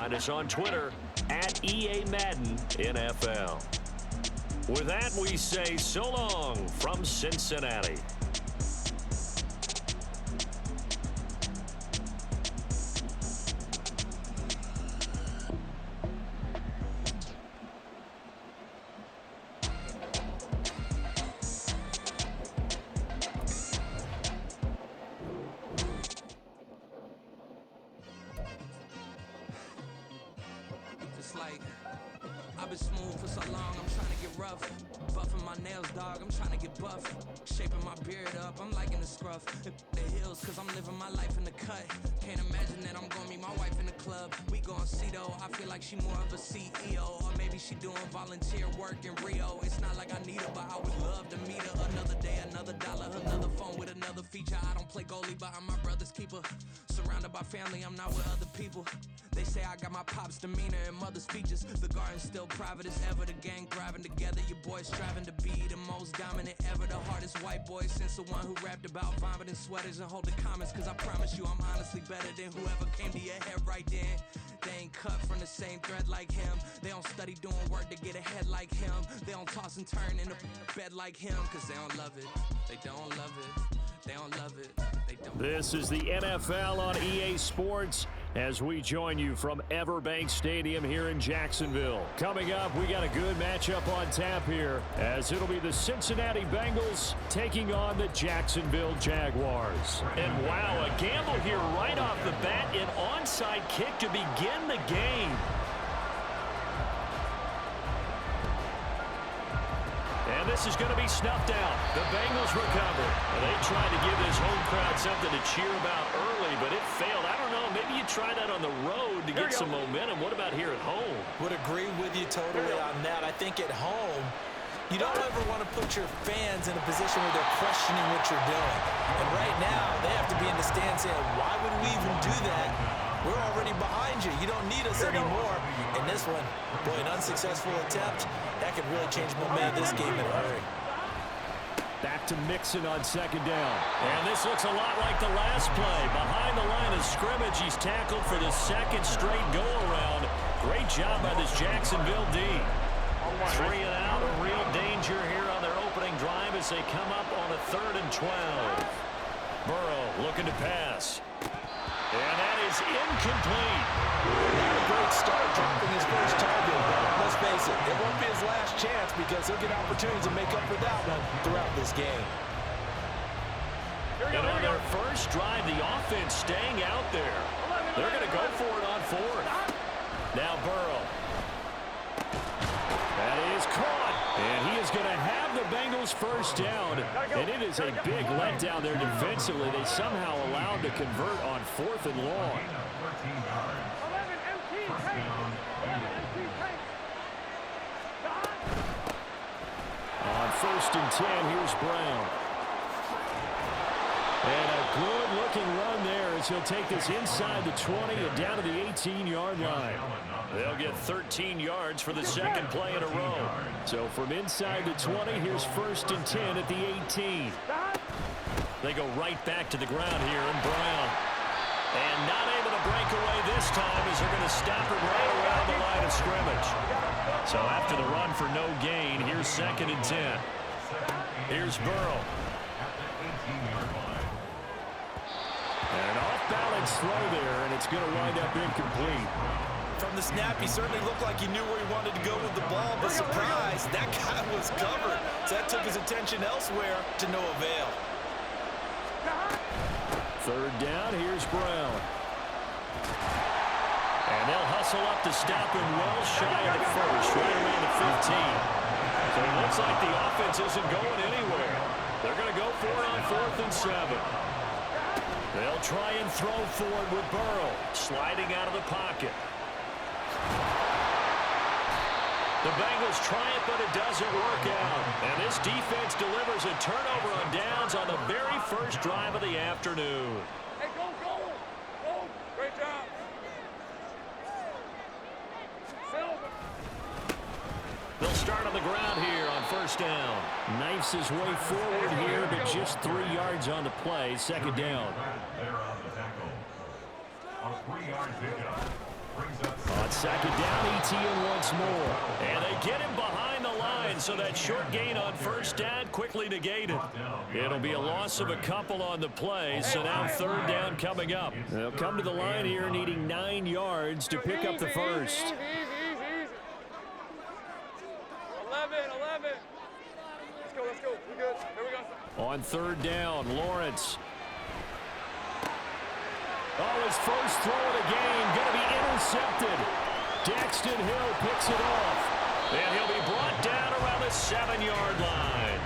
Find us on Twitter at EA Madden NFL. With that, we say so long from Cincinnati. Like, I've been smooth for so long, I'm trying to get rough. Buffing my nails, dog, I'm trying to get buff. Shaping my beard up, I'm liking the scruff. The hills, cause I'm living my life in the cut. Can't imagine that I'm gonna meet my wife in the club. We gon' see though, I feel like she more of a CEO. Or maybe she doing volunteer work in Rio. It's not like I need her, but I would love to meet her. Another day, another dollar, another phone with another feature. I don't play goalie, but I'm my brother's keeper. Surrounded by family, I'm not with other people. They say I got my pop's demeanor and mother's features. The garden's still private as ever. The gang thriving together. Your boys striving to be the most dominant ever. The hardest white boy since the one who rapped about vomiting sweaters and holding comments. Cause I promise you I'm honestly better than whoever came to your head right then. They ain't cut from the same thread like him. They don't study doing work to get ahead like him. They don't toss and turn in the bed like him. Cause they don't love it. They don't love it. They don't love it. They don't. This is the NFL on EA Sports as we join you from Everbank Stadium here in Jacksonville. Coming up, we got a good matchup on tap here as it'll be the Cincinnati Bengals taking on the Jacksonville Jaguars. And wow, a gamble here right off the bat, an onside kick to begin the game. And this is going to be snuffed out. The Bengals recover. They tried to give this home crowd something to cheer about early, but it failed. I don't know. Maybe you try that on the road to get some momentum. What about here at home? Would agree with you totally on that. I think at home, you don't ever want to put your fans in a position where they're questioning what you're doing. And right now, they have to be in the stands saying, why would we even do that? We're already behind you. You don't need us anymore. And this one, boy, an unsuccessful attempt. That could really change momentum of this game in a hurry. Back to Mixon on second down. And this looks a lot like the last play. Behind the line of scrimmage, he's tackled for the second straight go-around. Great job by this Jacksonville D. 3 and out, a real danger here on their opening drive as they come up on a 3rd and 12. Burrow looking to pass. And that is incomplete. Not a great start dropping his first target, but let's face it, it won't be his last chance because he'll get opportunities to make up for that one throughout this game. And on their first drive, the offense staying out there. They're going to go for it on 4th. Now Burrow. That is caught. And he is going to have the Bengals first down. And it is a big letdown there defensively. They somehow allowed to convert on 4th and long. On 1st and 10, here's Brown. And a good-looking run there as he'll take this inside the 20 and down to the 18-yard line. They'll get 13 yards for the second play in a row. So from inside the 20, here's 1st and 10 at the 18. They go right back to the ground here, and Brown. And not able to break away this time as they're going to stop him right around the line of scrimmage. So after the run for no gain, here's 2nd and 10. Here's Burrow. And an off-balance throw there, and it's going to wind up incomplete. From the snap, he certainly looked like he knew where he wanted to go with the ball, but surprise, that guy was covered. So that took his attention elsewhere to no avail. 3rd down, here's Brown. And they'll hustle up to stop him well shy of the first, right around the 15. So it looks like the offense isn't going anywhere. They're going to go for it on 4th and 7. They'll try and throw forward with Burrow, sliding out of the pocket. The Bengals try it, but it doesn't work out. And this defense delivers a turnover on downs on the very first drive of the afternoon. Hey, go, go! Go! Great job! They'll start on the ground here on 1st down. Knifes his way forward here, but just 3 yards on the play. 2nd down. Second down, ETN once more. And they get him behind the line, so that short gain on first down quickly negated. It'll be a loss of a couple on the play, so now third down coming up. They'll come to the line here needing 9 yards to pick up the first. 11. Let's go. We're good. Here we go. On third down, Lawrence. Oh, his first throw of the game going to be intercepted. Daxton Hill picks it off. And he'll be brought down around the 7-yard line.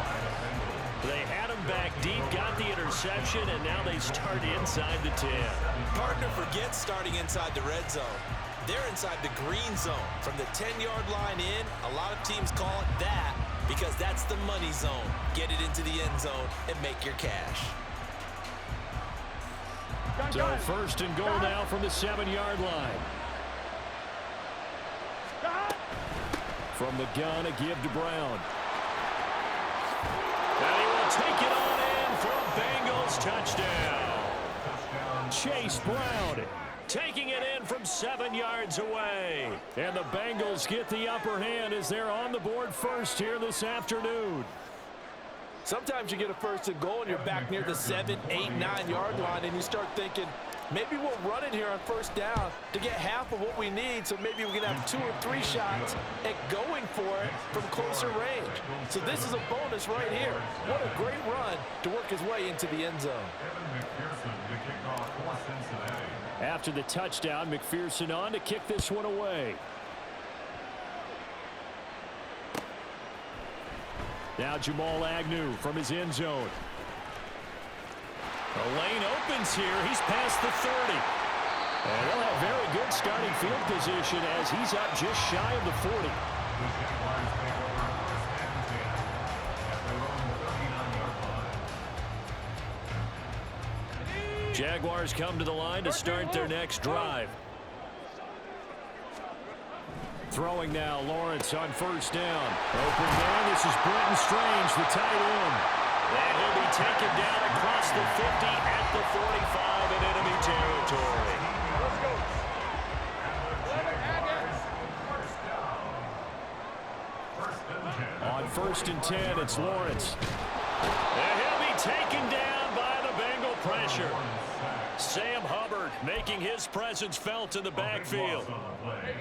They had him back deep, got the interception, and now they start inside the 10. Partner forgets starting inside the red zone. They're inside the green zone. From the 10-yard line in, a lot of teams call it that because that's the money zone. Get it into the end zone and make your cash. So first and goal now from the 7-yard line. From the gun, a give to Brown. And he will take it on in for a Bengals touchdown. Chase Brown taking it in from 7 yards away. And the Bengals get the upper hand as they're on the board first here this afternoon. Sometimes you get a first and goal and you're back near the 7, 8, 9-yard line and you start thinking, maybe we'll run it here on first down to get half of what we need, so maybe we can have 2 or 3 shots at going for it from closer range. So this is a bonus right here. What a great run to work his way into the end zone. After the touchdown, McPherson on to kick this one away. Now Jamal Agnew from his end zone. The lane opens here. He's past the 30. And they'll have very good starting field position as he's up just shy of the 40. Jaguars come to the line to start their next drive. Throwing now, Lawrence on first down. Open man, this is Brenton Strange, the tight end. And he'll be taken down across the 50 at the 45 in enemy territory. Let's go. 11 On first and 10, it's Lawrence. And he'll be taken down by the Bengal pressure. Sam Hubbard making his presence felt in the backfield.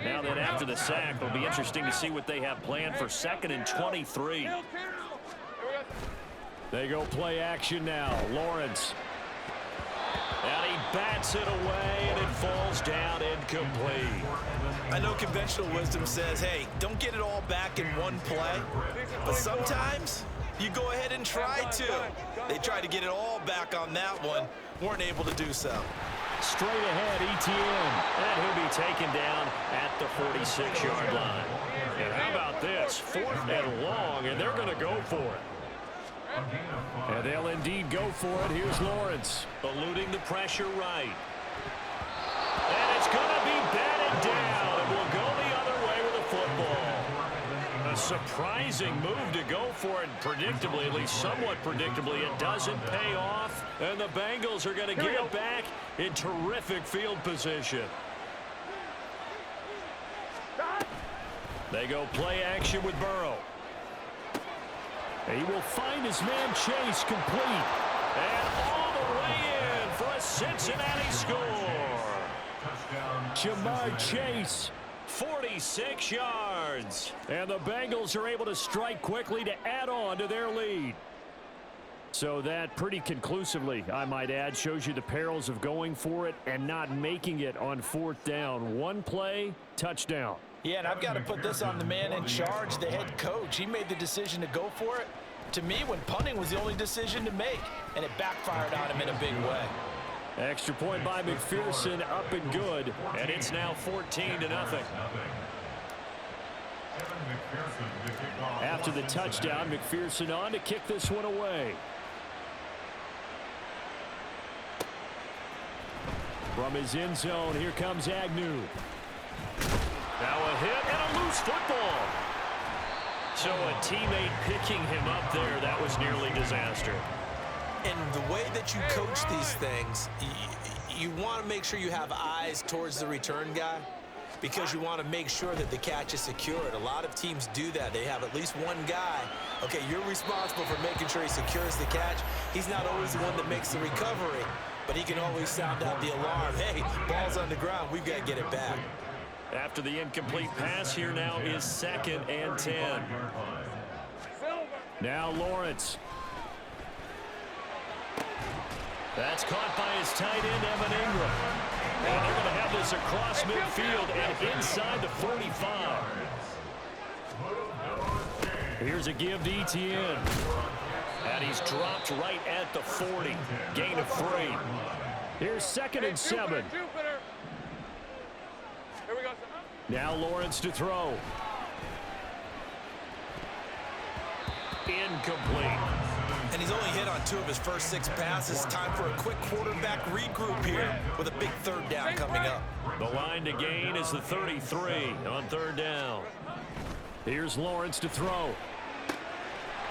Now then, after the sack, it'll be interesting to see what they have planned for 2nd and 23. They go play action now. Lawrence. And he bats it away, and it falls down incomplete. I know conventional wisdom says, hey, don't get it all back in one play. But sometimes you go ahead and try to. They tried to get it all back on that one. Weren't able to do so. Straight ahead, ETN. And he'll be taken down at the 46-yard line. And how about this? 4th and long, and they're going to go for it. And they'll indeed go for it. Here's Lawrence, eluding the pressure right. And it's going to be batted down. It will go the other way with the football. A surprising move to go for it. Predictably, at least somewhat predictably, it doesn't pay off. And the Bengals are going to get it back in terrific field position. They go play action with Burrow. He will find his man Chase complete. And all the way in for a Cincinnati score. Jamar Chase, 46 yards. And the Bengals are able to strike quickly to add on to their lead. So that pretty conclusively, I might add, shows you the perils of going for it and not making it on 4th down. One play, touchdown. Yeah, and I've got to put this on the man in charge, the head coach. He made the decision to go for it. To me, when punting was the only decision to make, and it backfired on him in a big way. Extra point by McPherson, up and good, and it's now 14-0. After the touchdown, McPherson on to kick this one away. From his end zone, here comes Agnew. Now a hit and a loose football. So a teammate picking him up there, that was nearly disaster. And the way that you coach these things, you want to make sure you have eyes towards the return guy. because you want to make sure that the catch is secured. A lot of teams do that. They have at least one guy. Okay, you're responsible for making sure he secures the catch. He's not always the one that makes the recovery, but he can always sound out the alarm. Hey, ball's on the ground. We've got to get it back. After the incomplete pass, here now is 2nd and 10. Now Lawrence. That's caught by his tight end, Evan Ingram. And they're going to have this across midfield and inside the 45. Here's a give to Etienne. And he's dropped right at the 40. Gain of 3. Here's 2nd and 7. Now Lawrence to throw. Incomplete. And he's only hit on 2 of his first 6 passes. Time for a quick quarterback regroup here with a big 3rd down coming up. The line to gain is the 33 on 3rd down. Here's Lawrence to throw.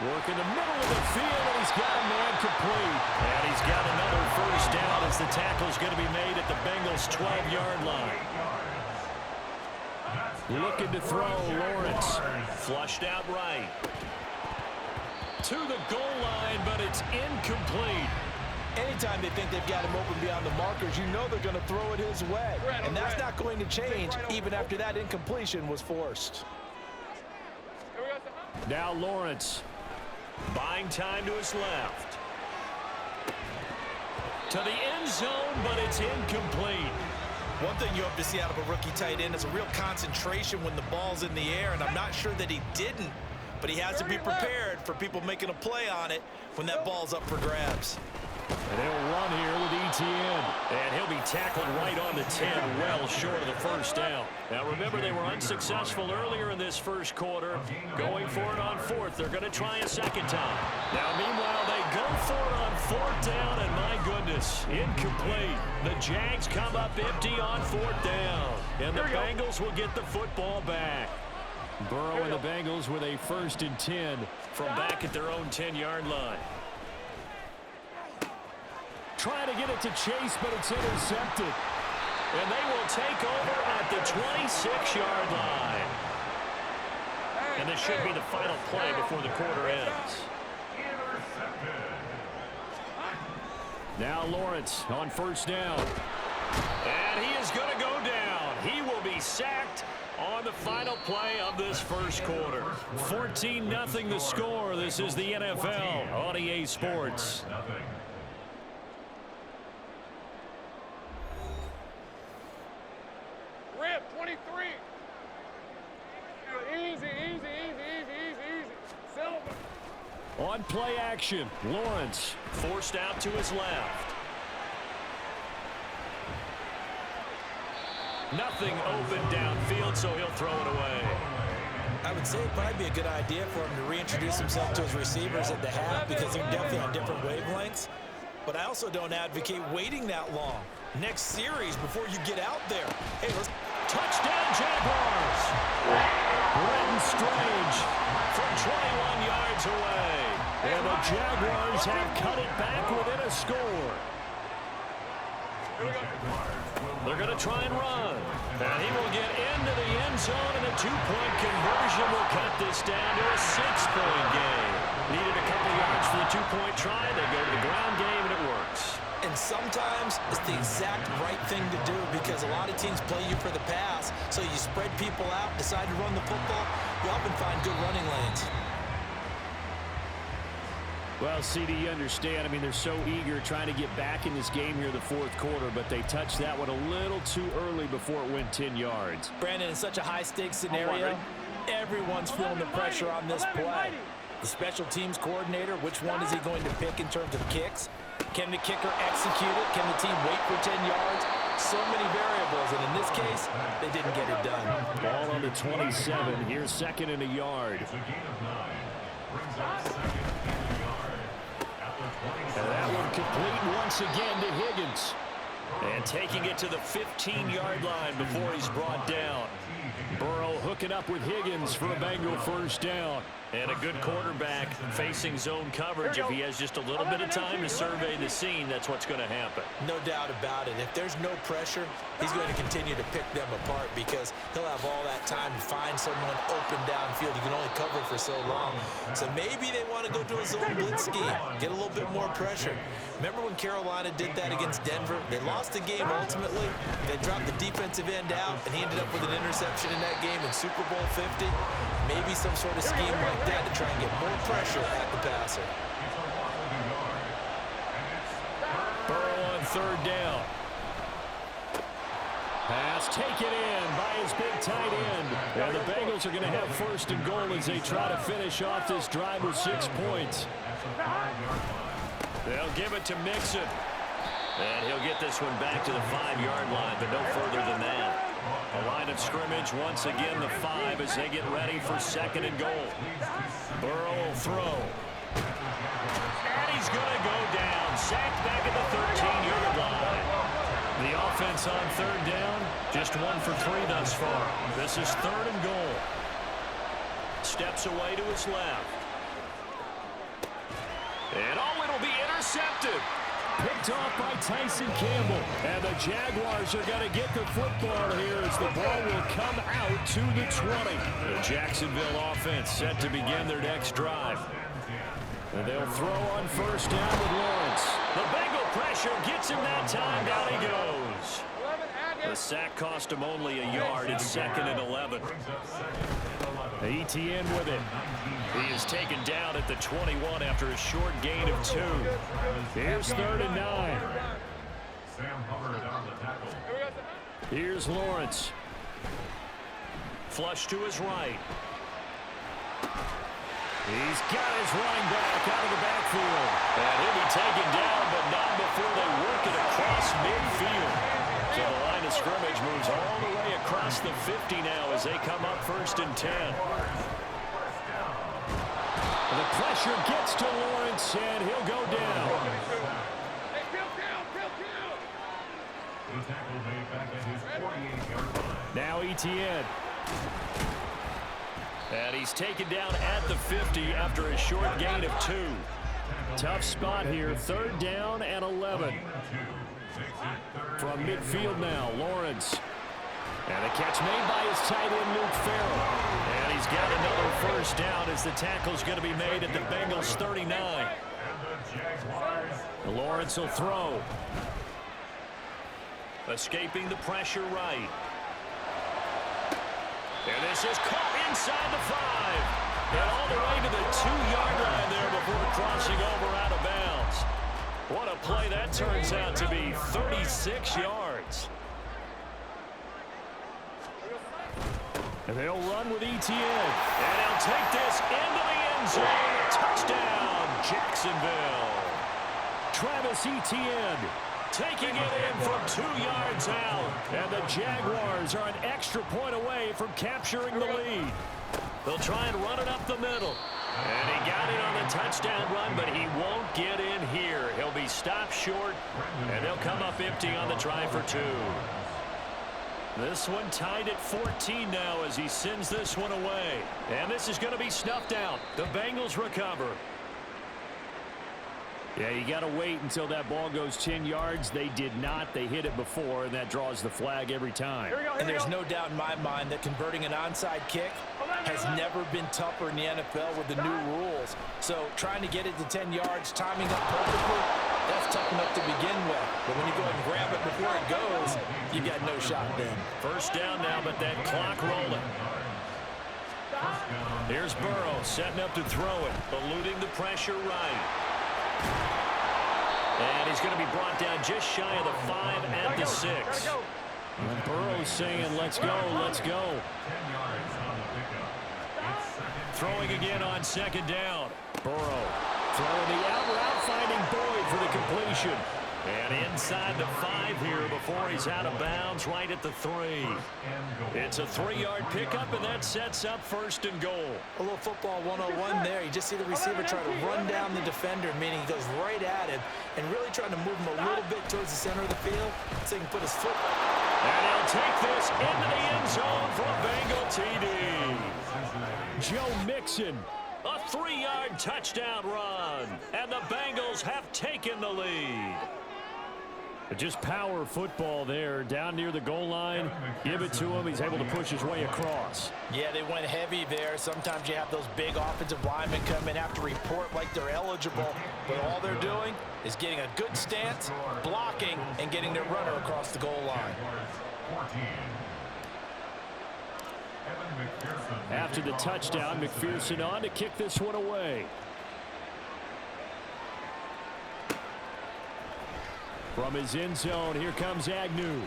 Work in the middle of the field, and he's got a man complete. And he's got another 1st down as the tackle's going to be made at the Bengals' 12-yard line. Looking to throw, Lawrence. Flushed out right. To the goal line, but it's incomplete. Anytime they think they've got him open beyond the markers, you know they're going to throw it his way. And that's not going to change even after that incompletion was forced. Now Lawrence. Buying time to his left. To the end zone, but it's incomplete. One thing you hope to see out of a rookie tight end is a real concentration when the ball's in the air, and I'm not sure that he didn't. But he has to be prepared for people making a play on it when that ball's up for grabs. And he'll run here with Etienne. And he'll be tackled right on the 10, well short of the 1st down. Now remember, they were unsuccessful earlier in this 1st quarter. Going for it on 4th. They're going to try a 2nd time. Now meanwhile, they go for it on 4th down, and my goodness, incomplete. The Jags come up empty on 4th down. And the Bengals will get the football back. Burrow and the Bengals with a 1st and 10 from back at their own 10-yard line. Trying to get it to Chase, but it's intercepted. And they will take over at the 26-yard line. And this should be the final play before the quarter ends. Now Lawrence on 1st down. And he is going to go down. He will be sacked on the final play of this 1st quarter. 14-0 the score. This is the NFL on EA Sports. Rip, 23. Easy. Silver. On play action, Lawrence forced out to his left. Nothing open downfield, so he'll throw it away. I would say it'd probably be a good idea for him to reintroduce himself to his receivers at the half because they're definitely on different wavelengths. But I also don't advocate waiting that long. Next series before you get out there. Hey, let's... Touchdown, Jaguars! Brenton Strange from 21 yards away. And the Jaguars have cut it back within a score. They're going to try and run. And he will get into the end zone, and a 2-point conversion will cut this down to a 6-point game. Needed a couple yards for the 2-point try. They go to the ground game, and it works. And sometimes it's the exact right thing to do because a lot of teams play you for the pass. So you spread people out, decide to run the football. You often find good running lanes. Well, CD, you understand. I mean, they're so eager trying to get back in this game here in the 4th quarter, but they touched that one a little too early before it went 10 yards. Brandon, in such a high-stakes scenario, everyone's feeling the pressure on this play. The special teams coordinator, which one is he going to pick in terms of kicks? Can the kicker execute it? Can the team wait for 10 yards? So many variables, and in this case, they didn't get it done. Ball on the 27. Here's 2nd and a yard. And that one complete once again to Higgins. And taking it to the 15-yard line before he's brought down. Burrow hooking up with Higgins for a Bengal 1st down. And a good quarterback facing zone coverage. If he has just a little bit of time to survey the scene, that's what's going to happen. No doubt about it. If there's no pressure, he's going to continue to pick them apart because he'll have all that time to find someone open downfield. You can only cover for so long. So maybe they want to go to a zone blitz scheme, get a little bit more pressure. Remember when Carolina did that against Denver? They lost the game ultimately. They dropped the defensive end out, and he ended up with an interception in that game in Super Bowl 50. Maybe some sort of scheme like that to try and get more pressure at the passer. Burrow on third down. Pass taken in by his big tight end. And the Bengals are going to have first and goal as they try to finish off this drive with 6 points. They'll give it to Mixon. And he'll get this one back to the 5-yard line, but no further than that. A line of scrimmage, once again, the 5 as they get ready for second and goal. Burrow will throw. And he's going to go down. Sacked back at the 13-yard line. The offense on third down, just 1 for 3 thus far. This is third and goal. Steps away to his left. And it'll be intercepted. Picked off by Tyson Campbell. And the Jaguars are going to get the football here as the ball will come out to the 20. The Jacksonville offense set to begin their next drive. And they'll throw on first down with Lawrence. The Bengal pressure gets him that time. Down he goes. The sack cost him only a yard. It's second and 11. ETN with it. He is taken down at the 21 after a short gain of 2. Here's third and 9. Here's Lawrence. Flush to his right. He's got his running back out of the backfield. And he'll be taken down, but not before they work it across midfield. So the line of scrimmage moves all the way across the 50 now as they come up first and 10. The pressure gets to Lawrence, and he'll go down. Now ETN. And he's taken down at the 50 after a short gain of 2. Tough spot here, third down and 11. From midfield now, Lawrence. And a catch made by his tight end, Luke Farrell. And he's got another first down as the tackle's going to be made at the Bengals 39. Lawrence will throw. Escaping the pressure right. And this is caught inside the 5. And all the way to the 2-yard line there before crossing over out of bounds. What a play that turns out to be, 36 yards. And they'll run with ETN. And he'll take this into the end zone. Touchdown, Jacksonville. Travis Etienne taking it in from 2 yards out. And the Jaguars are an extra point away from capturing the lead. They'll try and run it up the middle. And he got it on the touchdown run, but he won't get in here. He'll be stopped short, and they'll come up empty on the try for 2. This one tied at 14 now as he sends this one away. And this is going to be snuffed out. The Bengals recover. Yeah, you got to wait until that ball goes 10 yards. They did not. They hit it before, and that draws the flag every time. And there's no doubt in my mind that converting an onside kick has never been tougher in the NFL with the new rules. So trying to get it to 10 yards, timing up perfectly, that's tough enough to begin with. But when you go ahead and grab it before it goes, you got no shot then. First down now, but that clock rolling. Here's Burrow setting up to throw it, eluding the pressure right. And he's going to be brought down just shy of the 5 at the 6. And Burrow's saying, let's go, let's go. Throwing again on second down. Burrow throwing the out route, finding Boyd for the completion. And inside the 5 here before he's out of bounds right at the 3. It's a 3-yard pickup, and that sets up first and goal. A little football 101 there. You just see the receiver try to run down the defender, meaning he goes right at him and really trying to move him a little bit towards the center of the field so he can put his foot. And he'll take this into the end zone for a Bengal TD. Joe Mixon 3-yard touchdown run. And the Bengals have taken the lead. Just power football there, down near the goal line. Give it to him. He's able to push his way across. Yeah, they went heavy there. Sometimes you have those big offensive linemen come in, have to report like they're eligible, but all they're doing is getting a good stance, blocking, and getting their runner across the goal line. After the touchdown, McPherson on to kick this one away. From his end zone, here comes Agnew.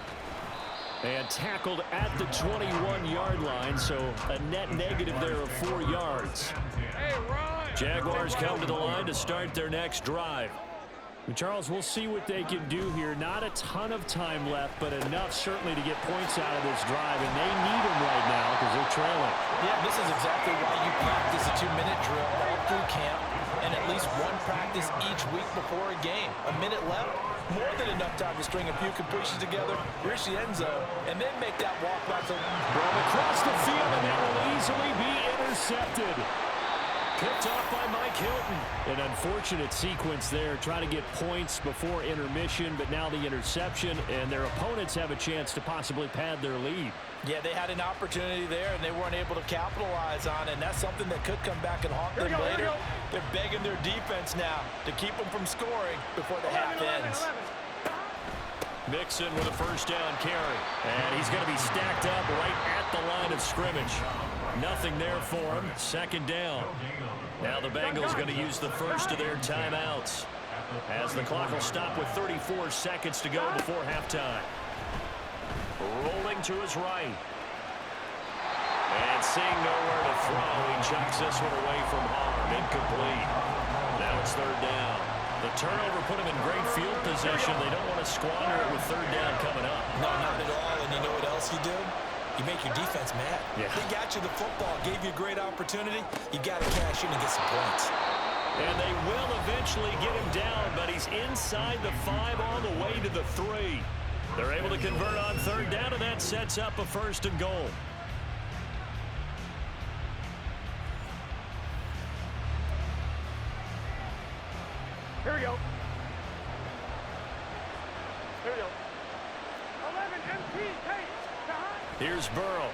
And tackled at the 21-yard line, so a net negative there of 4 yards. Jaguars come to the line to start their next drive. Charles, we'll see what they can do here. Not a ton of time left, but enough certainly to get points out of this drive, and they need them right now because they're trailing. Yeah, this is exactly why you practice a 2-minute drill all through camp and at least one practice each week before a game. A minute left, more than enough time to string a few completions together, reach the end zone, and then make that walk back to From across the field, and that will easily be intercepted. Picked off by Mike Hilton. An unfortunate sequence there, trying to get points before intermission, but now the interception, and their opponents have a chance to possibly pad their lead. Yeah, they had an opportunity there, and they weren't able to capitalize on it, and that's something that could come back and haunt them later. They're begging their defense now to keep them from scoring before the half ends. Mixon with a first down carry, and he's going to be stacked up right at the line of scrimmage. Nothing there for him. Second down. Now the Bengals going to use the first of their timeouts as the clock will stop with 34 seconds to go before halftime. Rolling to his right. And seeing nowhere to throw, he chucks this one away from harm. Incomplete. Now it's third down. The turnover put him in great field position. They don't want to squander it with third down coming up. No, not at all. And you know what else you do? You make your defense mad. Yeah. They got you the football, gave you a great opportunity. You got to cash in and get some points. And they will eventually get him down, but he's inside the 5 on the way to the 3. They're able to convert on third down, and that sets up a first and goal. Here we go. Here we go. 11 MP, Tate. Here's Burrow.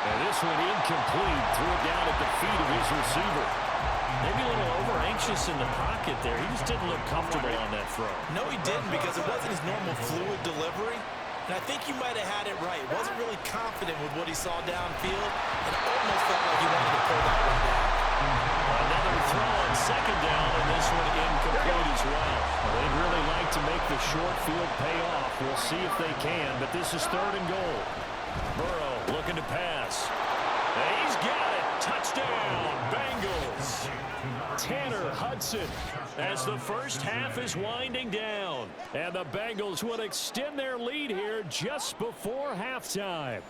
And this one incomplete. Threw it down at the feet of his receiver. Maybe a little over-anxious in the pocket there. He just didn't look comfortable on that throw. No, he didn't, because it wasn't his normal fluid delivery. And I think you might have had it right. Wasn't really confident with what he saw downfield, and almost felt like he wanted to pull that one back. Another throw on second down, and this one incomplete as well. They'd really like to make the short field pay off. We'll see if they can, but this is third and goal. Burrow looking to pass. And he's got it. Touchdown, Bengals. Tanner Hudson as the first half is winding down. And the Bengals will extend their lead here just before halftime.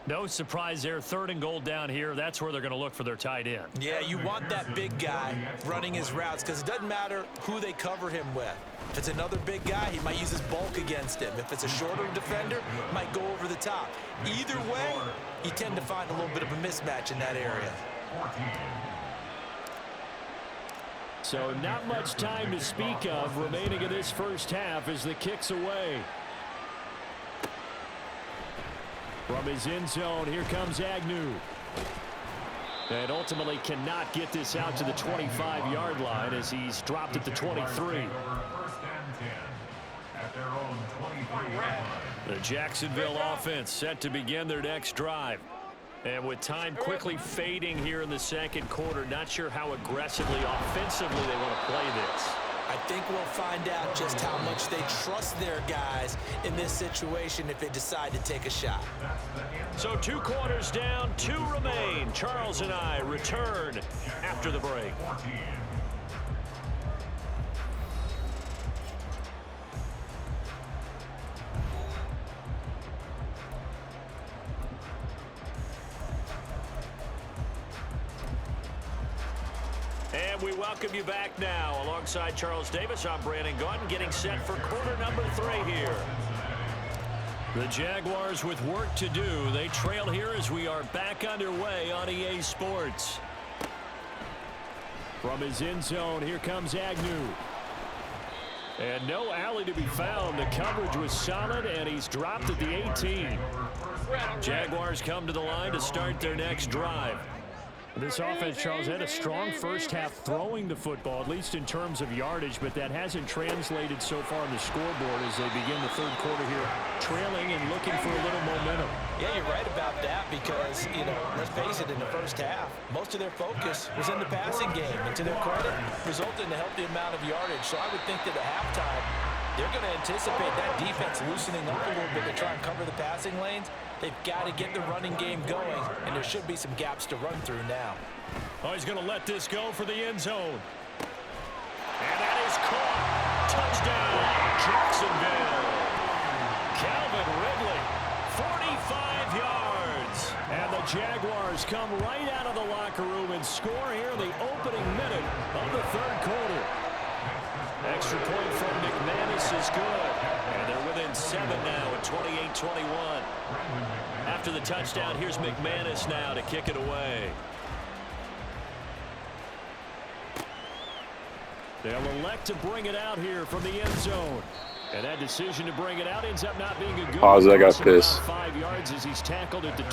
No surprise there. Third and goal down here. That's where they're going to look for their tight end. Yeah, you want that big guy running his routes, because it doesn't matter who they cover him with. If it's another big guy, he might use his bulk against him. If it's a shorter defender, he might go over the top. Either way, you tend to find a little bit of a mismatch in that area. So not much time to speak of remaining in this first half as the kick's away. From his end zone, here comes Agnew. And ultimately cannot get this out to the 25-yard line as he's dropped at the 23. The Jacksonville offense set to begin their next drive. And with time quickly fading here in the second quarter, not sure how aggressively, offensively they want to play this. I think we'll find out just how much they trust their guys in this situation if they decide to take a shot. So 2 quarters down, 2 remain. Charles and I return after the break. And we welcome you back now. Alongside Charles Davis, I'm Brandon Gaudin, getting set for quarter number 3 here. The Jaguars with work to do. They trail here as we are back underway on EA Sports. From his end zone, here comes Agnew. And no alley to be found. The coverage was solid, and he's dropped at the 18. Jaguars come to the line to start their next drive. This offense, Charles, had a strong first half throwing the football, at least in terms of yardage, but that hasn't translated so far on the scoreboard as they begin the third quarter here, trailing and looking for a little momentum. Yeah, you're right about that because, let's face it, in the first half, most of their focus was in the passing game. And to their credit, resulted in a healthy amount of yardage. So I would think that at halftime, they're going to anticipate that defense loosening up a little bit to try and cover the passing lanes. They've got to get the running game going, and there should be some gaps to run through now. Oh, he's going to let this go for the end zone. And that is caught. Touchdown, Jacksonville. Calvin Ridley, 45 yards. And the Jaguars come right out of the locker room and score here in the opening minute of the third quarter. Extra point from McManus is good. And they're within 7 now at 28-21. After the touchdown, here's McManus now to kick it away. They'll elect to bring it out here from the end zone. And that decision to bring it out ends up not being a good one. I got pissed. 5 yards as he's tackled at the...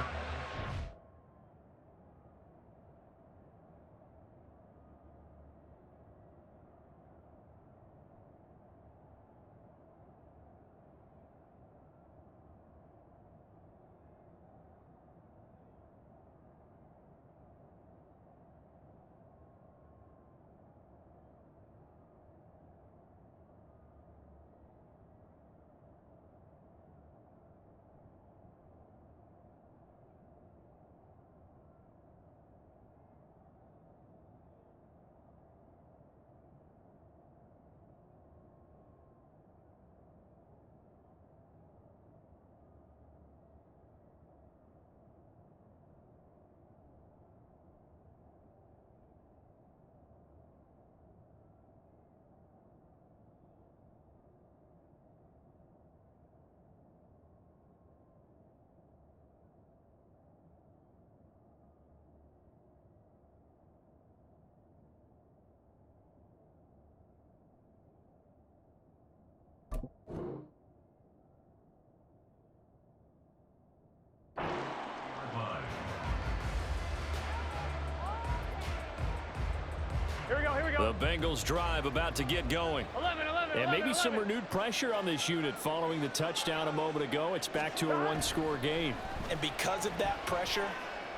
The Bengals drive about to get going. 11. And maybe some renewed pressure on this unit following the touchdown a moment ago. It's back to a one-score game. And because of that pressure,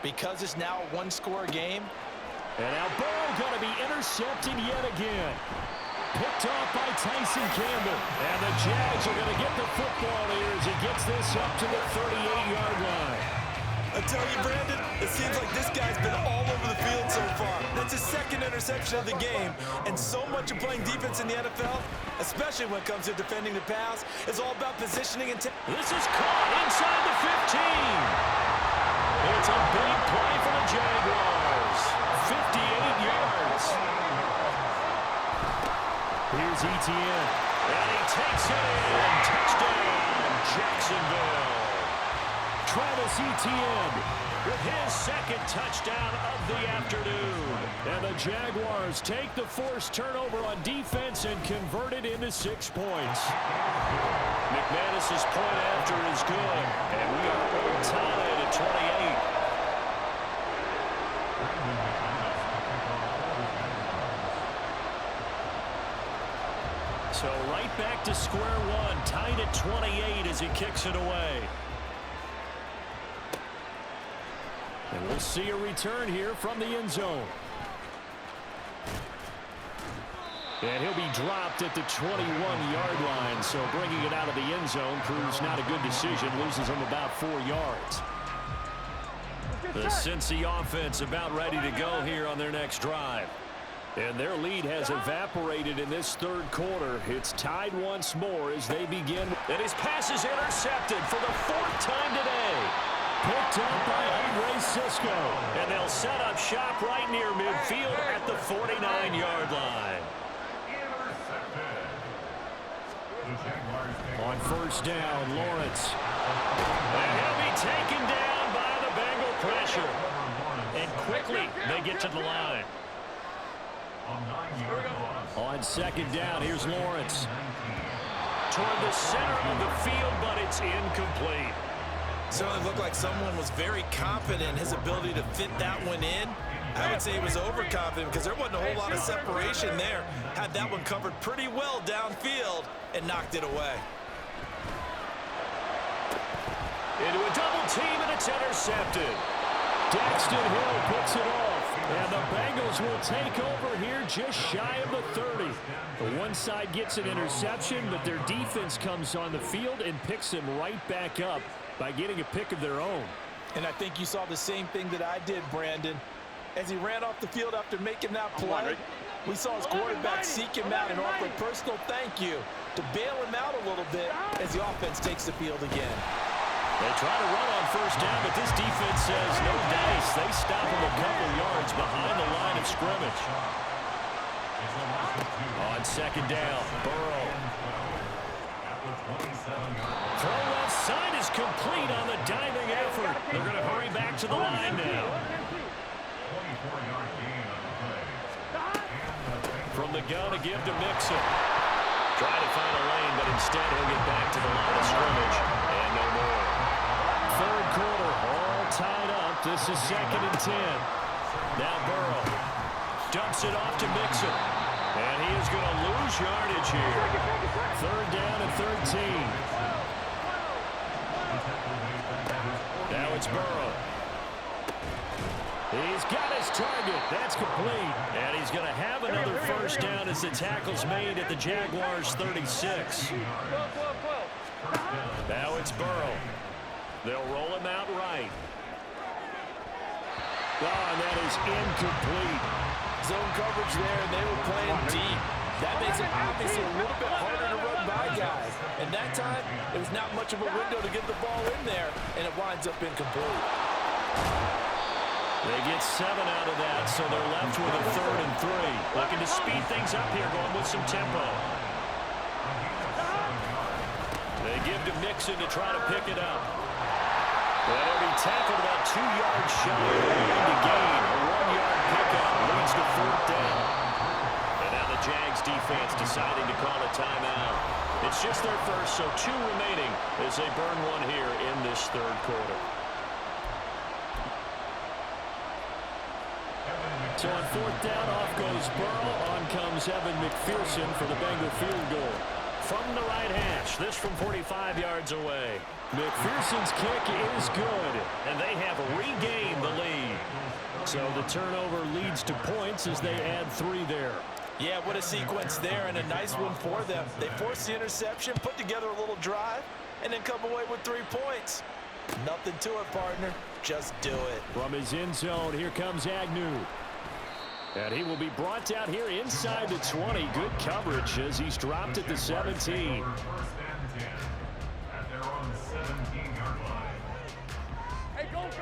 because it's now a one-score game. And now Burrow going to be intercepted yet again. Picked off by Tyson Campbell. And the Jags are going to get the football here as he gets this up to the 38-yard line. I tell you, Brandon, it seems like this guy's been all over the field so far. That's his second interception of the game. And so much of playing defense in the NFL, especially when it comes to defending the pass, is all about positioning and... This is caught inside the 15. It's a big play for the Jaguars. 58 yards. Here's Etienne. And he takes it in. Touchdown, Jacksonville. Travis Etienne with his second touchdown of the afternoon. And the Jaguars take the forced turnover on defense and convert it into 6 points. McManus's point after is good. And we are tied at 28. So right back to square one, tied at 28 as he kicks it away. And we'll see a return here from the end zone. And he'll be dropped at the 21-yard line, so bringing it out of the end zone proves not a good decision, loses him about 4 yards. The Cincy offense about ready to go here on their next drive. And their lead has evaporated in this third quarter. It's tied once more as they begin. And his pass is intercepted for the 4th time today. Picked up by Andre Cisco. And they'll set up shop right near midfield at the 49-yard line. On first down, Lawrence And he'll be taken down by the Bengal pressure. And quickly, they get to the line. On second down, here's Lawrence. Toward the center of the field, but it's incomplete. Certainly looked like someone was very confident in his ability to fit that one in. I would say he was overconfident because there wasn't a whole lot of separation there. Had that one covered pretty well downfield and knocked it away. Into a double team, and it's intercepted. Daxton Hill picks it off, and the Bengals will take over here just shy of the 30. The one side gets an interception, but their defense comes on the field and picks them right back up by getting a pick of their own. And I think you saw the same thing that I did, Brandon. As he ran off the field after making that play, we saw his quarterback seek him out and offer a personal thank you to bail him out a little bit as the offense takes the field again. They try to run on first down, but this defense says no dice. They stop him a couple yards behind the line of scrimmage. On second down, Burrow. Throw left side is complete on the diving effort. They're going to hurry back to the line now. From the gun to give to Mixon. Try to find a lane, but instead he'll get back to the line of scrimmage. And no more. Third quarter, all tied up. This is 2nd and 10. Now Burrow dumps it off to Mixon. And he is going to lose yardage here. 3rd down and 13. Now it's Burrow. He's got his target. That's complete. And he's going to have another first down as the tackle's made at the Jaguars' 36. Now it's Burrow. They'll roll him out right. Oh, and that is incomplete. Zone coverage there, and they were playing deep. That makes it obviously a little bit harder to run by guys. And that time, it was not much of a window to get the ball in there, and it winds up incomplete. They get 7 out of that, so they're left with a 3rd and 3. Looking to speed things up here, going with some tempo. They give to Mixon to try to pick it up. Well, he'll be tackled about 2 yards shy of the gain. A 1-yard pickup leads to 4th down. And now the Jags defense deciding to call a timeout. It's just their first, so 2 remaining as they burn one here in this 3rd quarter. So on 4th down, off goes Burrow. On comes Evan McPherson for the Bengal field goal. From the right hash, this from 45 yards away. McPherson's kick is good, and they have regained the lead. So the turnover leads to points as they add 3 there. Yeah, what a sequence there, and a nice one for them. They forced the interception, put together a little drive, and then come away with 3 points. Nothing to it, partner. Just do it. From his end zone, here comes Agnew. And he will be brought down here inside the 20. Good coverage as he's dropped at the 17.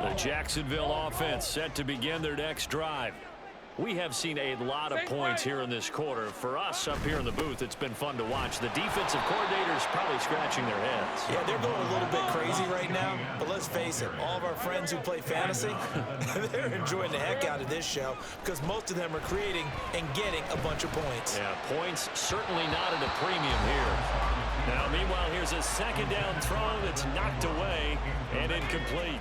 The Jacksonville offense set to begin their next drive. We have seen a lot of points here in this quarter. For us up here in the booth, it's been fun to watch. The defensive coordinators probably scratching their heads. Yeah, they're going a little bit crazy right now. But let's face it, all of our friends who play fantasy, they're enjoying the heck out of this show because most of them are creating and getting a bunch of points. Yeah, points certainly not at a premium here. Now, meanwhile, here's a 2nd down throw that's knocked away and incomplete.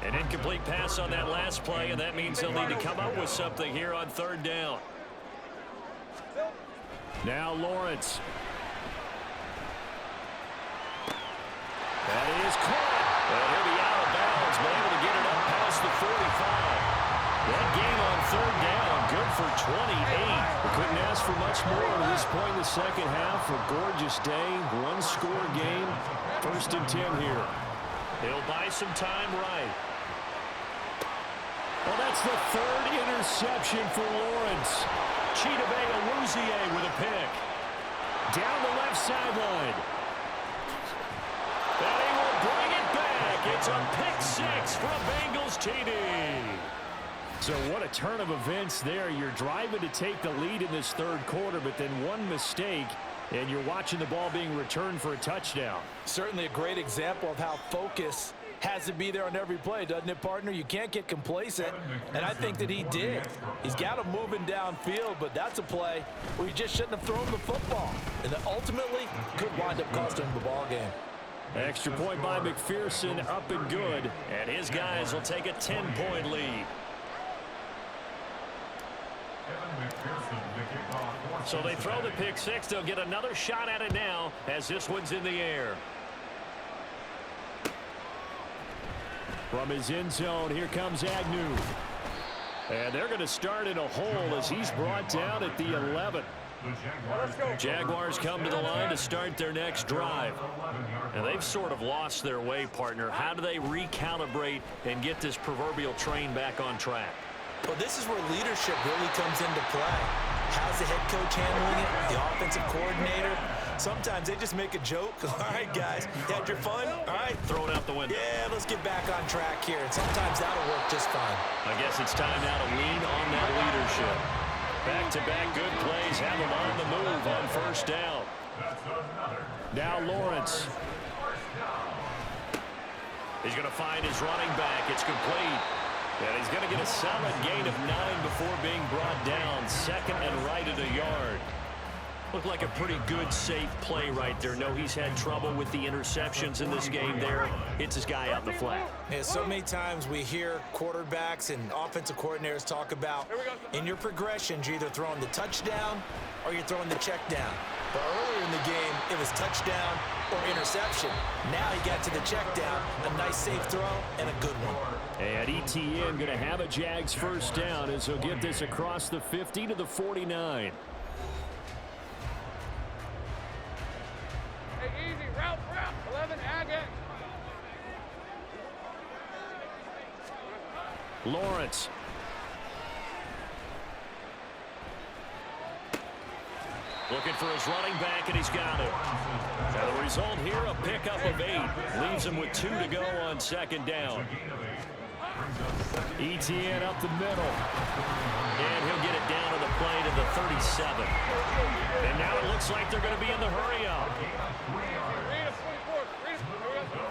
An incomplete pass on that last play, and that means they'll need to come up with something here on 3rd down. Now Lawrence. That is caught. And he'll be out of bounds, but able to get it up past the 45. That gain on 3rd down, good for 28. We couldn't ask for much more at this point in the second half. A gorgeous day, 1-score game. 1st and 10 here. He'll buy some time right. Well, that's the 3rd interception for Lawrence. Chidobe Awuzie with a pick. Down the left sideline. And he will bring it back. It's a pick 6 for a Bengals TD. So what a turn of events there. You're driving to take the lead in this 3rd quarter, but then one mistake, And you're watching the ball being returned for a touchdown. Certainly a great example of how focus has to be there on every play, doesn't it, partner? You can't get complacent, and I think that he did. He's got him moving downfield, but that's a play where you just shouldn't have thrown the football, and that ultimately could wind up costing him the ball game. Extra point by McPherson, up and good, and his guys will take a 10-point lead. So they throw the pick six. They'll get another shot at it now as this one's in the air. From his end zone, here comes Agnew. And they're going to start in a hole as he's brought down at the 11. Jaguars come to the line to start their next drive. And they've sort of lost their way, partner. How do they recalibrate and get this proverbial train back on track? Well, this is where leadership really comes into play. How's the head coach handling it? The offensive coordinator? Sometimes they just make a joke. All right, guys, you had your fun? All right. Throw it out the window. Yeah, let's get back on track here. And sometimes that'll work just fine. I guess it's time now to lean on that leadership. Back-to-back good plays have them on the move on first down. Now Lawrence. He's going to find his running back. It's complete. And he's going to get a solid gain of 9 before being brought down. Second and right at a yard. Looked like a pretty good, safe play right there. No, he's had trouble with the interceptions in this game there. Hits his guy out in the flat. Yeah, so many times we hear quarterbacks and offensive coordinators talk about in your progressions, you're either throwing the touchdown or you're throwing the check down. But earlier in the game, it was touchdown or interception. Now he got to the check down, a nice safe throw, and a good one. And ETN going to have a Jags first down as he'll get this across the 50 to the 49. Hey, easy, route, 11, Agate. Lawrence. Looking for his running back, and he's got it. Now the result here, a pickup of 8. Leaves him with 2 to go on second down. ETN up the middle. And he'll get it down to the play to the 37. And now it looks like they're going to be in the hurry-up.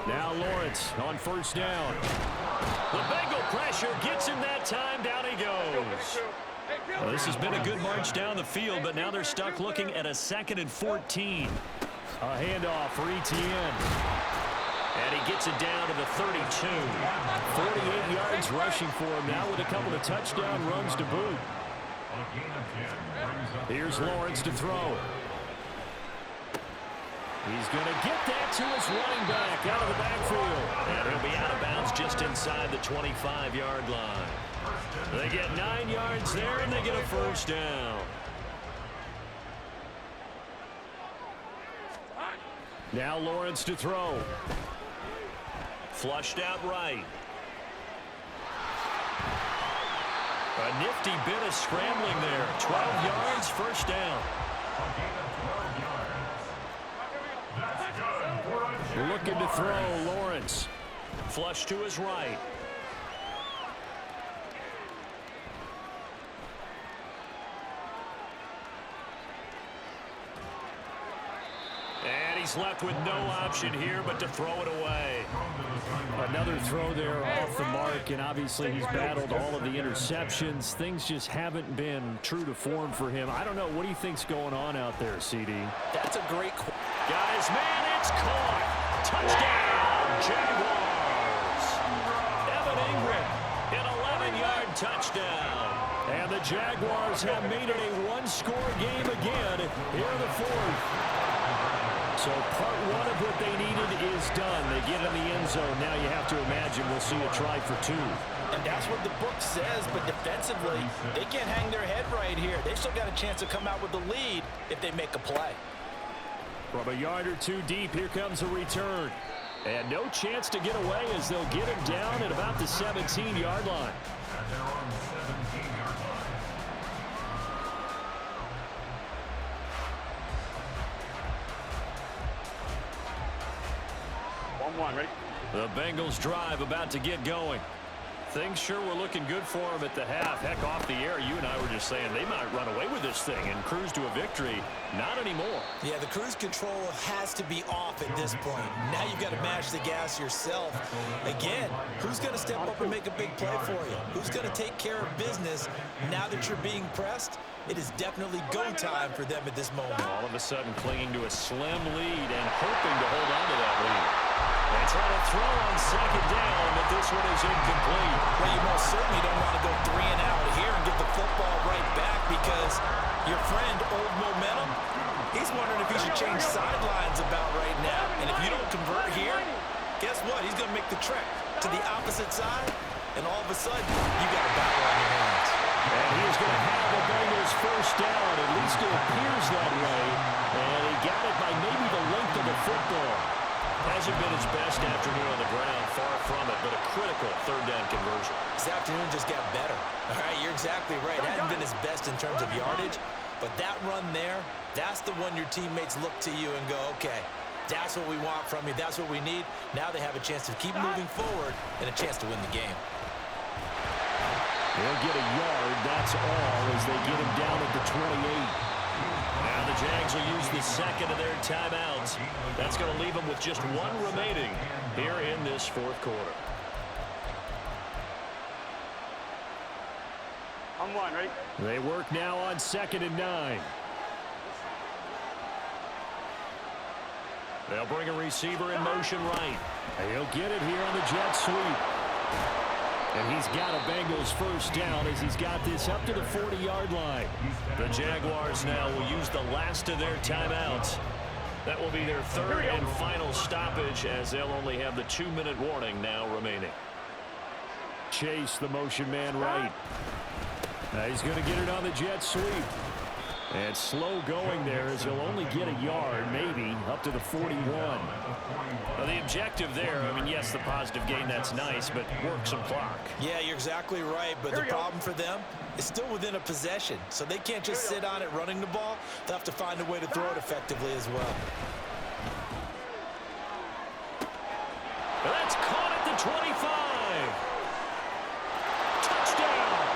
Now Lawrence on first down. The Bengal pressure gets him that time. Down he goes. Well, this has been a good march down the field, but now they're stuck looking at a 2nd and 14. A handoff for ETN. And he gets it down to the 32. 48 yards rushing for him now with a couple of touchdown runs to boot. Here's Lawrence to throw. He's going to get that to his running back out of the backfield. And he'll be out of bounds just inside the 25-yard line. They get 9 yards there, and they get a first down. Now Lawrence to throw. Flushed out right. A nifty bit of scrambling there. 12 yards, first down. Looking to throw, Lawrence. Flush to his right. And he's left with no option here but to throw it away. Another throw there off the mark, and obviously he's battled all of the interceptions. Things just haven't been true to form for him. I don't know. What do you think's going on out there, CD? That's a great question. Got his man. It's caught. Touchdown, Jaguars. Evan Ingram, an 11-yard touchdown. And the Jaguars have made it a one-score game again here in the fourth. So part one of what they needed is done. They get in the end zone. Now you have to imagine we'll see a try for 2. And that's what the book says, but defensively, they can't hang their head right here. They've still got a chance to come out with the lead if they make a play. From a yard or 2 deep, here comes a return. And no chance to get away as they'll get him down at about the 17-yard line. Ready? The Bengals drive about to get going. Things sure were looking good for them at the half. Heck, off the air, you and I were just saying they might run away with this thing and cruise to a victory. Not anymore. Yeah, the cruise control has to be off at this point. Now you've got to mash the gas yourself. Again, who's going to step up and make a big play for you? Who's going to take care of business now that you're being pressed? It is definitely go time for them at this moment. All of a sudden clinging to a slim lead and hoping to hold on to that lead. They try to throw on second down, but this one is incomplete. Well, you most certainly don't want to go 3 and out here and get the football right back because your friend, Old Momentum, he's wondering if he should change sidelines about right now. And if you don't convert here, guess what? He's going to make the trek to the opposite side, and all of a sudden, you got a battle on your hands. And he is going to have the Bengals first down. At least it appears that way. And he got it by maybe the length of the football. Hasn't been his best afternoon on the ground, far from it, but a critical third down conversion. This afternoon just got better. All right, you're exactly right. Hadn't been his best in terms of yardage, but that run there, that's the one your teammates look to you and go, okay, that's what we want from you. That's what we need. Now they have a chance to keep moving forward and a chance to win the game. They'll get a yard, that's all, as they get him down at the 28. Now the Jags will use the second of their timeouts. That's going to leave them with just one remaining here in this fourth quarter. On one, ready? They work now on 2nd and 9. They'll bring a receiver in motion right. He'll get it here on the jet sweep. And he's got a Bengals first down as he's got this up to the 40-yard line. The Jaguars now will use the last of their timeouts. That will be their third and final stoppage as they'll only have the 2-minute warning now remaining. Chase, the motion man right. Now he's going to get it on the jet sweep. And slow going there as he'll only get a yard, maybe, up to the 41. Now the objective there, I mean, yes, the positive gain, that's nice, but work some clock. Yeah, you're exactly right, but the problem for them is still within a possession, so they can't just sit on it running the ball. They'll have to find a way to throw it effectively as well. That's caught at the 25. Touchdown!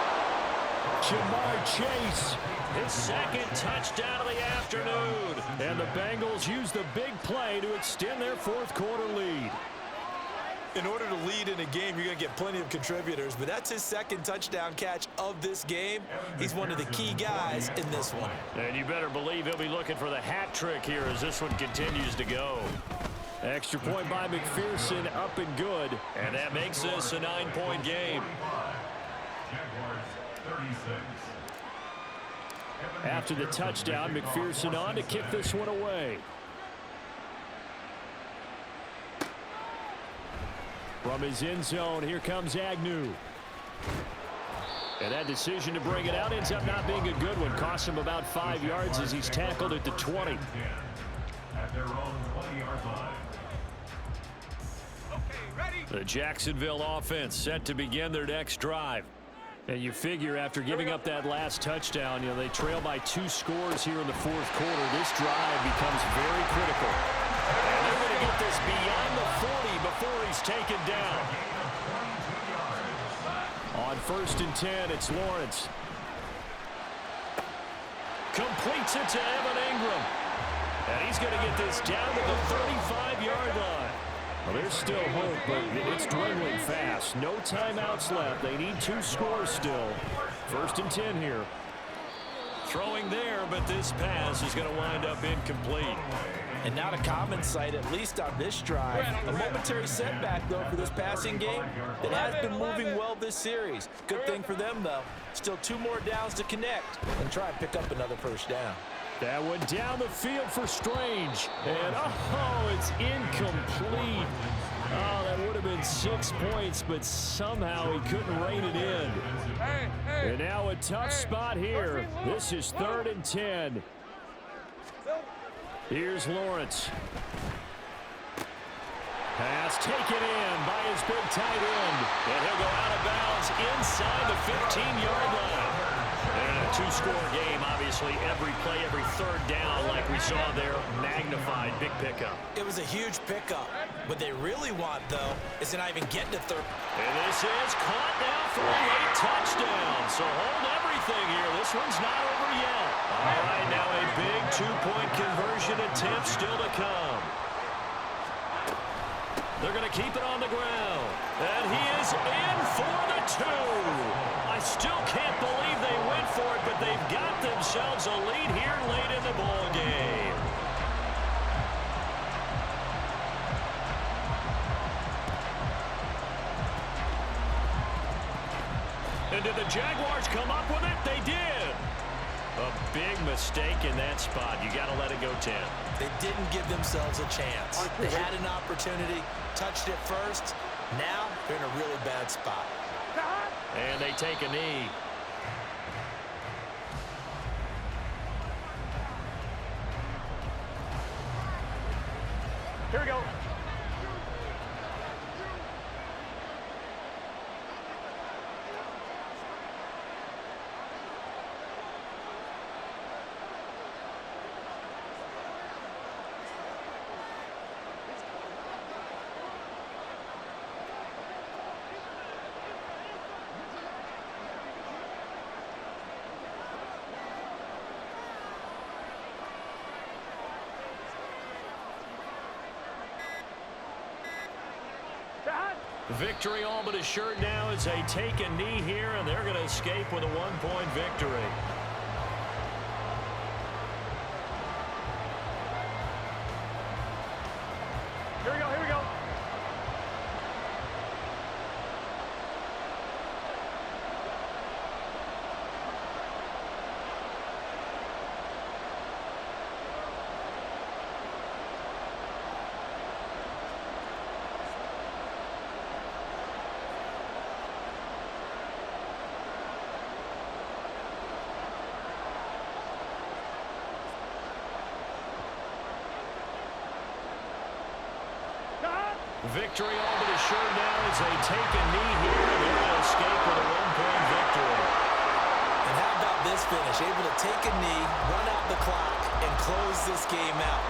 Jamar Chase. His second touchdown of the afternoon. And the Bengals use the big play to extend their fourth quarter lead. In order to lead in a game, you're going to get plenty of contributors, but that's his second touchdown catch of this game. He's one of the key guys in this one. And you better believe he'll be looking for the hat trick here as this one continues to go. Extra point by McPherson, up and good. And that makes this a 9-point game. After the touchdown, McPherson on to kick this one away. From his end zone, here comes Agnew. And that decision to bring it out ends up not being a good one. Costs him about 5 yards as he's tackled at the 20. At their own 20-yard line. The Jacksonville offense set to begin their next drive. And you figure after giving up that last touchdown, they trail by 2 scores here in the fourth quarter. This drive becomes very critical. And they're going to get this beyond the 40 before he's taken down. On 1st and 10, it's Lawrence. Completes it to Evan Ingram. And he's going to get this down to the 35-yard line. Well, there's still hope, but it's dwindling fast. No timeouts left. They need 2 scores still. 1st and 10 here. Throwing there, but this pass is going to wind up incomplete. And not a common sight, at least on this drive. A momentary setback, though, for this passing game that has been moving well this series. Good thing for them, though. Still 2 more downs to connect and try and pick up another first down. That one down the field for Strange. And, oh, it's incomplete. Oh, that would have been 6 points, but somehow he couldn't rein it in. And now a tough spot here. This is 3rd and 10. Here's Lawrence. Pass taken in by his big tight end. And he'll go out of bounds inside the 15-yard line. And a two-score game, obviously, every play, every third down, like we saw there, magnified, big pickup. It was a huge pickup. What they really want, though, is to not even get to third. And this is caught now for a late touchdown. So hold everything here. This one's not over yet. All right, now a big two-point conversion attempt still to come. They're going to keep it on the ground. And he is in for the two. I still can't believe they went for it, but they've got themselves a lead here late in the ball game. And did the Jaguars come up with it? They did. A big mistake in that spot. You got to let it go 10. They didn't give themselves a chance. They had an opportunity, touched it first. Now they're in a really bad spot. And they take a knee. Here we go. Victory all but assured now as they take a knee here, and they're going to escape with a one-point victory. Here we go, here we go. Victory all but assured now as they take a knee here, and they're going to escape with a one-point victory. And how about this finish? Able to take a knee, run out the clock, and close this game out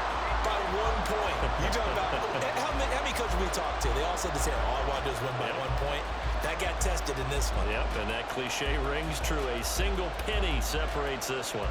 by 1 point. You talk about how many coaches we talked to? They all said the same. All I want to do is win by 1 point. That got tested in this one. Yep, and that cliche rings true. A single penny separates this one.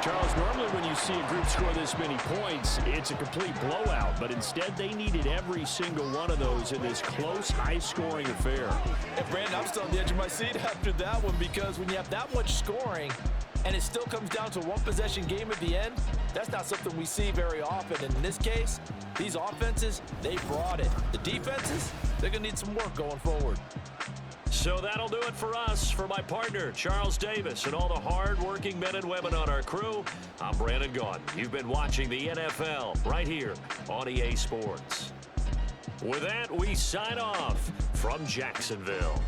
Charles, normally when you see a group score this many points, it's a complete blowout. But instead, they needed every single one of those in this close, high-scoring affair. Hey, Brandon, I'm still on the edge of my seat after that one because when you have that much scoring and it still comes down to a one-possession game at the end, that's not something we see very often. And in this case, these offenses, they brought it. The defenses, they're going to need some work going forward. So that'll do it for us. For my partner, Charles Davis, and all the hard-working men and women on our crew, I'm Brandon Gaudin. You've been watching the NFL right here on EA Sports. With that, we sign off from Jacksonville.